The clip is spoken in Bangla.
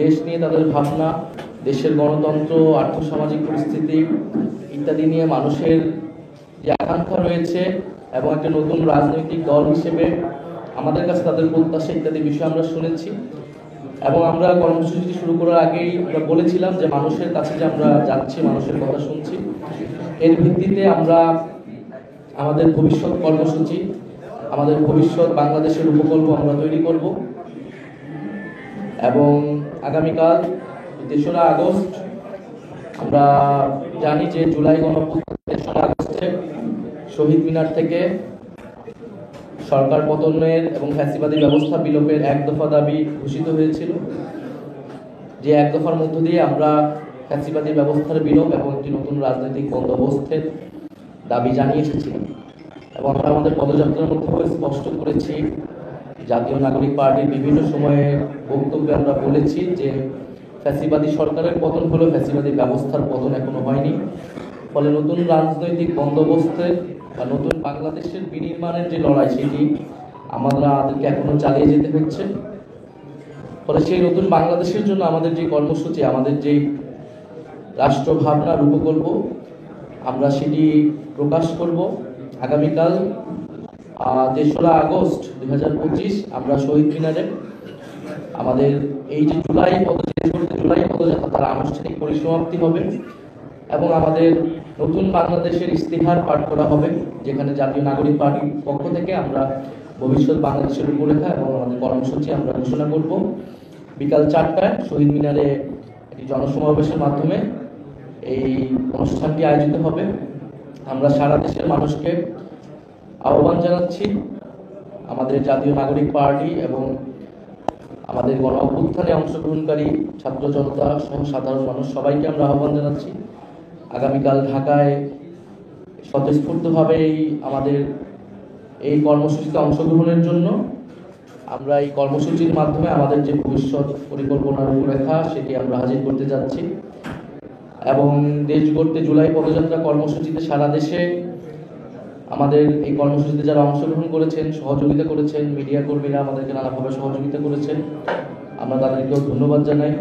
দেশ নিয়ে তাদের ভাবনা, দেশের গণতন্ত্র, আর্থসামাজিক পরিস্থিতি ইত্যাদি নিয়ে মানুষের যে আকাঙ্ক্ষা রয়েছে এবং একটা নতুন রাজনৈতিক দল হিসেবে আমাদের কাছে তাদের প্রত্যাশা ইত্যাদি বিষয় আমরা শুনেছি। এবং আমরা কর্মসূচিটি শুরু করার আগেই আমরা বলেছিলাম যে মানুষের কাছে যে আমরা যাচ্ছি, মানুষের কথা শুনছি, এর ভিত্তিতে আমরা আমাদের ভবিষ্যৎ কর্মসূচি, আমাদের ভবিষ্যৎ বাংলাদেশের উপকল্প আমরা তৈরি করব। এবং আগামীকাল ৩রা আগস্ট আমরা জানি যে জুলাই গণঅভ্যুত্থান ৩রা আগস্টে শহীদ মিনার থেকে সরকার পতনের এবং ফ্যাসিবাদী ব্যবস্থা বিলোপের এক দফা দাবি ঘোষিত হয়েছিল, যে এক দফার মধ্য দিয়ে আমরা ফ্যাসিবাদী ব্যবস্থার বিলোপ এবং একটি নতুন রাজনৈতিক বন্দোবস্তের দাবি জানিয়ে এসেছিলাম। এবং আমরা আমাদের পদযাত্রার মধ্যে স্পষ্ট করেছি, জাতীয় নাগরিক পার্টির বিভিন্ন সময়ে বক্তব্যে আমরা বলেছি যে ফ্যাসিবাদী সরকারের পতন হলেও ফ্যাসিবাদী ব্যবস্থার পতন এখনো হয়নি। ফলে নতুন রাজনৈতিক বন্দোবস্তের বা নতুন বাংলাদেশের বিনির্মাণের যে লড়াই, সেটি আমাদেরকে এখনো চালিয়ে যেতে হচ্ছে। ফলে সেই নতুন বাংলাদেশের জন্য আমাদের যে কর্মসূচি, আমাদের যে রাষ্ট্র ভাবনা রূপকল্প, আমরা সেটি প্রকাশ করব আগামীকাল ৩রা আগস্ট ২০২৫ আমরা শহীদ মিনারে আমাদের এই যে জুলাই পদযাত্রা তার আনুষ্ঠানিক পরিসমাপ্তি হবে এবং আমাদের নতুন বাংলাদেশের ইস্তিহার পাঠ করা হবে, যেখানে জাতীয় নাগরিক পার্টির পক্ষ থেকে আমরা ভবিষ্যৎ বাংলাদেশের রূপরেখা এবং আমাদের কর্মসূচি আমরা ঘোষণা করব। বিকাল ৪টায় শহীদ মিনারে একটি জনসমাবেশের মাধ্যমে এই অনুষ্ঠানটি আয়োজিত হবে। আমরা সারা দেশের মানুষকে আহ্বান জানাচ্ছি, আমাদের জাতীয় নাগরিক পার্টি এবং আমাদের গণ অভ্যুত্থানে অংশগ্রহণকারী ছাত্র জনতা সহ সাধারণ মানুষ সবাইকে আমরা আহ্বান জানাচ্ছি আগামীকাল ঢাকায় স্বতঃস্ফূর্তভাবে আমাদের এই কর্মসূচিতে অংশগ্রহণের জন্য। আমরা এই কর্মসূচির মাধ্যমে আমাদের যে ভবিষ্যৎ পরিকল্পনার রূপরেখা সেটি আমরা হাজির করতে যাচ্ছি। এবং দেশ গড়তে জুলাই পদযাত্রা কর্মসূচিতে সারা দেশে আমাদের এই কর্মসূচিতে যারা অংশগ্রহণ করেছেন, সহযোগিতা করেছেন, মিডিয়া কর্মীরা আমাদেরকে নানাভাবে সহযোগিতা করেছেন, আমরা তাদেরকেও ধন্যবাদ জানাই।